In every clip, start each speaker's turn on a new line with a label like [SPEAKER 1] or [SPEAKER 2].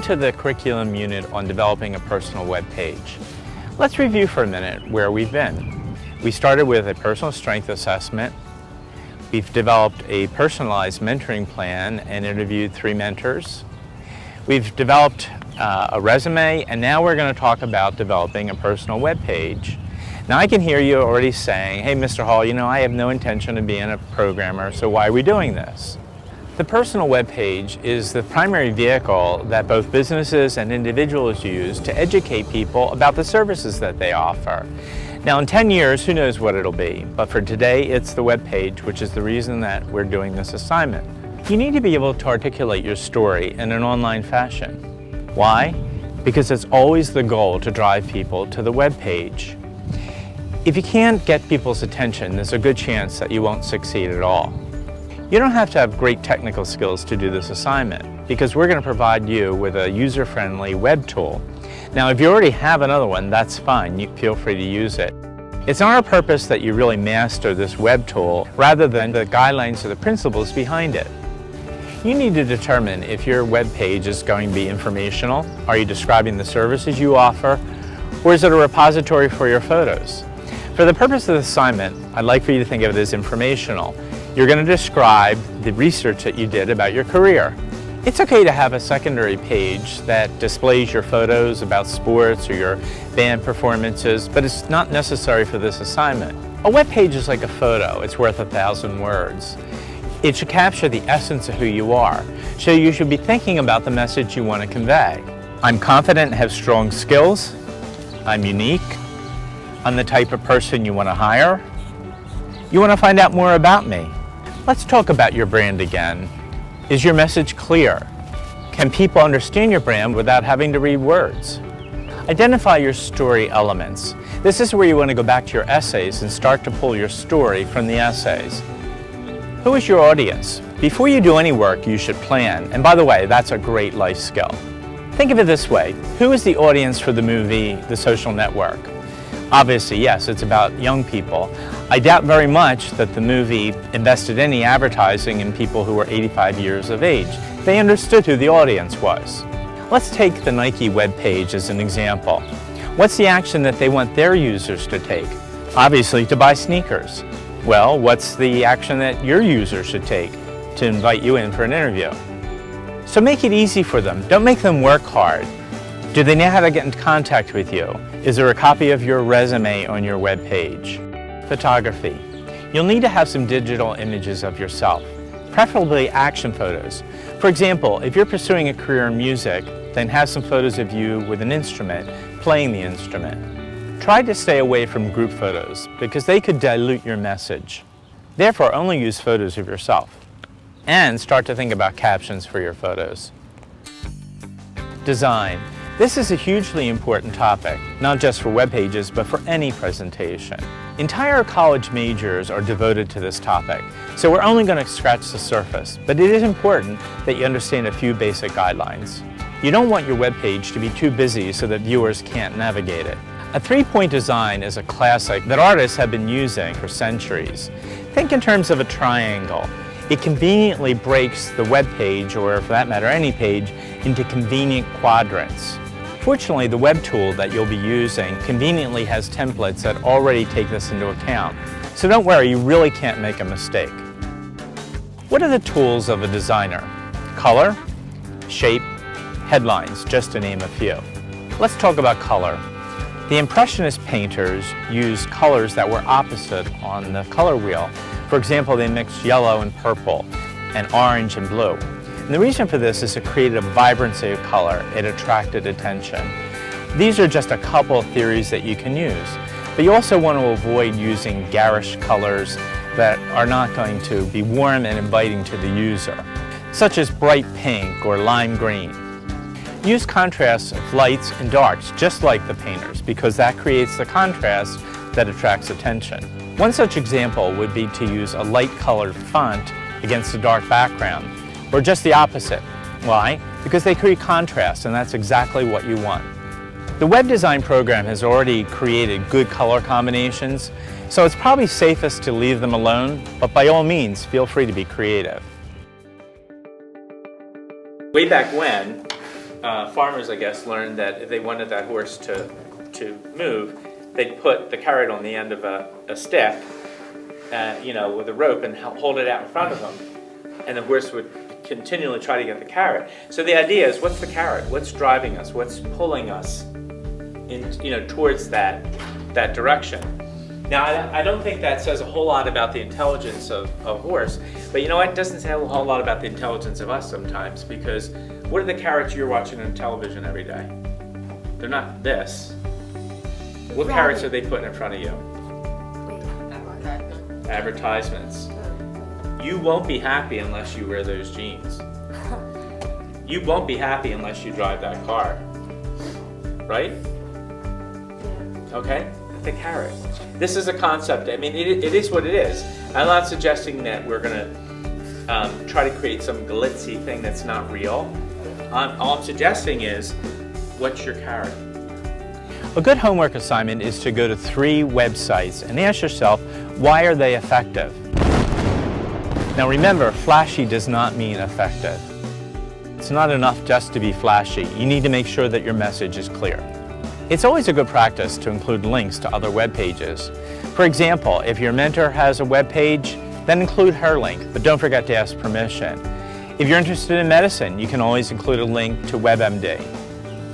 [SPEAKER 1] to the curriculum unit on developing a personal web page. Let's review for a minute where we've been. We started with a personal strength assessment. We've developed a personalized mentoring plan and interviewed 3 mentors. We've developed a resume, and now we're going to talk about developing a personal web page. Now I can hear you already saying, hey Mr. Hall, you know, I have no intention of being a programmer, so why are we doing this? The personal web page is the primary vehicle that both businesses and individuals use to educate people about the services that they offer. Now in 10 years, who knows what it'll be, but for today it's the web page, which is the reason that we're doing this assignment. You need to be able to articulate your story in an online fashion. Why? Because it's always the goal to drive people to the web page. If you can't get people's attention, there's a good chance that you won't succeed at all. You don't have to have great technical skills to do this assignment, because we're going to provide you with a user-friendly web tool. Now, if you already have another one, that's fine. You feel free to use it. It's not our purpose that you really master this web tool, rather than the guidelines or the principles behind it. You need to determine if your web page is going to be informational. Are you describing the services you offer? Or is it a repository for your photos? For the purpose of the assignment, I'd like for you to think of it as informational. You're going to describe the research that you did about your career. It's okay to have a secondary page that displays your photos about sports or your band performances, but it's not necessary for this assignment. A web page is like a photo. It's worth 1,000 words. It should capture the essence of who you are, so you should be thinking about the message you want to convey. I'm confident and have strong skills. I'm unique. I'm the type of person you want to hire. You want to find out more about me. Let's talk about your brand again. Is your message clear? Can people understand your brand without having to read words? Identify your story elements. This is where you want to go back to your essays and start to pull your story from the essays. Who is your audience? Before you do any work, you should plan. And by the way, that's a great life skill. Think of it this way. Who is the audience for the movie The Social Network? Obviously, yes, it's about young people. I doubt very much that the movie invested any advertising in people who were 85 years of age. They understood who the audience was. Let's take the Nike webpage as an example. What's the action that they want their users to take? Obviously, to buy sneakers. Well, what's the action that your users should take to invite you in for an interview? So make it easy for them. Don't make them work hard. Do they know how to get in contact with you? Is there a copy of your resume on your web page? Photography. You'll need to have some digital images of yourself, preferably action photos. For example, if you're pursuing a career in music, then have some photos of you with an instrument, playing the instrument. Try to stay away from group photos because they could dilute your message. Therefore, only use photos of yourself. And start to think about captions for your photos. Design. This is a hugely important topic, not just for web pages, but for any presentation. Entire college majors are devoted to this topic, so we're only going to scratch the surface, but it is important that you understand a few basic guidelines. You don't want your web page to be too busy so that viewers can't navigate it. A 3-point design is a classic that artists have been using for centuries. Think in terms of a triangle. It conveniently breaks the web page, or for that matter any page, into convenient quadrants. Fortunately, the web tool that you'll be using conveniently has templates that already take this into account. So don't worry, you really can't make a mistake. What are the tools of a designer? Color, shape, headlines, just to name a few. Let's talk about color. The Impressionist painters used colors that were opposite on the color wheel. For example, they mixed yellow and purple, and orange and blue. And the reason for this is to create a vibrancy of color. It attracted attention. These are just a couple of theories that you can use. But you also want to avoid using garish colors that are not going to be warm and inviting to the user, such as bright pink or lime green. Use contrasts of lights and darks, just like the painters, because that creates the contrast that attracts attention. One such example would be to use a light-colored font against a dark background, or just the opposite. Why? Because they create contrast, and that's exactly what you want. The web design program has already created good color combinations, so it's probably safest to leave them alone, but by all means, feel free to be creative. Way back when, farmers, I guess, learned that if they wanted that horse to move, they'd put the carrot on the end of a stick, with a rope and hold it out in front of them, and the horse would continually try to get the carrot. So the idea is, what's the carrot? What's driving us? What's pulling us towards that direction? Now, I don't think that says a whole lot about the intelligence of a horse, but you know what? It doesn't say a whole lot about the intelligence of us sometimes, because what are the carrots you're watching on television every day? They're not this. What carrots are they putting in front of you? Advertisements. You won't be happy unless you wear those jeans. You won't be happy unless you drive that car. Right? Okay? The carrot. This is a concept. I mean, it is what it is. I'm not suggesting that we're going to try to create some glitzy thing that's not real. All I'm suggesting is, what's your carrot? A good homework assignment is to go to 3 websites and ask yourself, why are they effective? Now remember, flashy does not mean effective. It's not enough just to be flashy. You need to make sure that your message is clear. It's always a good practice to include links to other web pages. For example, if your mentor has a web page, then include her link, but don't forget to ask permission. If you're interested in medicine, you can always include a link to WebMD.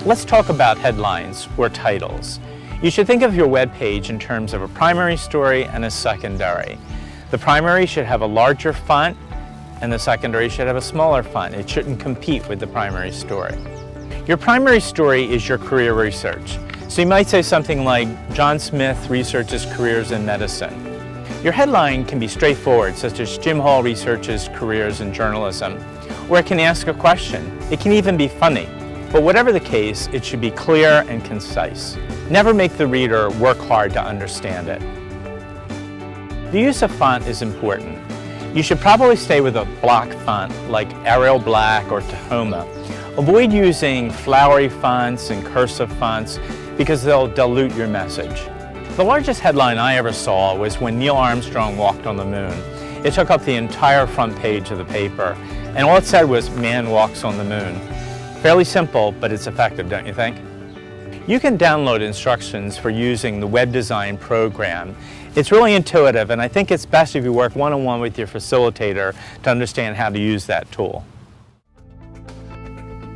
[SPEAKER 1] Let's talk about headlines or titles. You should think of your web page in terms of a primary story and a secondary. The primary should have a larger font and the secondary should have a smaller font. It shouldn't compete with the primary story. Your primary story is your career research. So you might say something like, John Smith researches careers in medicine. Your headline can be straightforward, such as Jim Hall researches careers in journalism, or it can ask a question. It can even be funny. But whatever the case, it should be clear and concise. Never make the reader work hard to understand it. The use of font is important. You should probably stay with a block font like Arial Black or Tahoma. Avoid using flowery fonts and cursive fonts because they'll dilute your message. The largest headline I ever saw was when Neil Armstrong walked on the moon. It took up the entire front page of the paper, and all it said was, "Man walks on the moon." Fairly simple, but it's effective, don't you think? You can download instructions for using the web design program. It's really intuitive, and I think it's best if you work one-on-one with your facilitator to understand how to use that tool.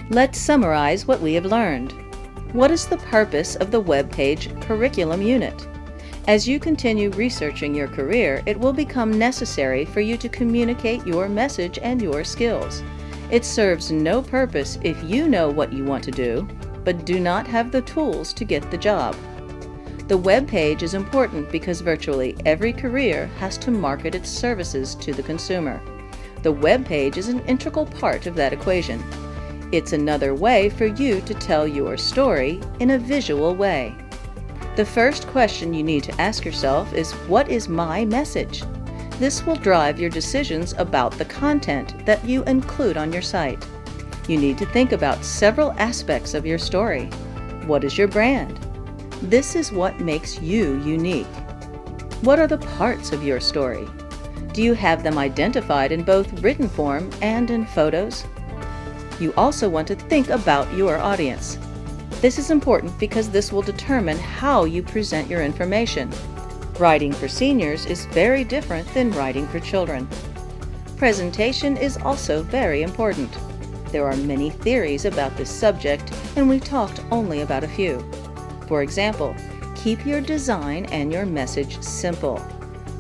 [SPEAKER 2] Let's summarize what we have learned. What is the purpose of the web page curriculum unit? As you continue researching your career, it will become necessary for you to communicate your message and your skills. It serves no purpose if you know what you want to do, but do not have the tools to get the job. The web page is important because virtually every career has to market its services to the consumer. The web page is an integral part of that equation. It's another way for you to tell your story in a visual way. The first question you need to ask yourself is, what is my message? This will drive your decisions about the content that you include on your site. You need to think about several aspects of your story. What is your brand? This is what makes you unique. What are the parts of your story? Do you have them identified in both written form and in photos? You also want to think about your audience. This is important because this will determine how you present your information. Writing for seniors is very different than writing for children. Presentation is also very important. There are many theories about this subject, and we talked only about a few. For example, keep your design and your message simple.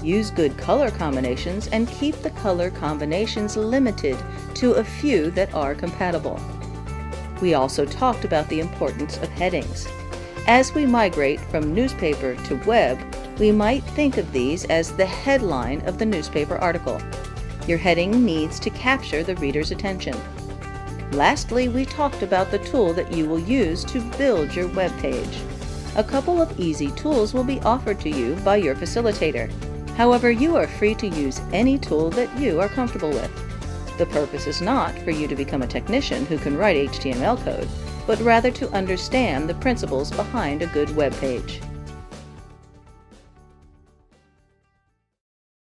[SPEAKER 2] Use good color combinations and keep the color combinations limited to a few that are compatible. We also talked about the importance of headings. As we migrate from newspaper to web, we might think of these as the headline of the newspaper article. Your heading needs to capture the reader's attention. Lastly, we talked about the tool that you will use to build your web page. A couple of easy tools will be offered to you by your facilitator. However, you are free to use any tool that you are comfortable with. The purpose is not for you to become a technician who can write HTML code, but rather to understand the principles behind a good web page.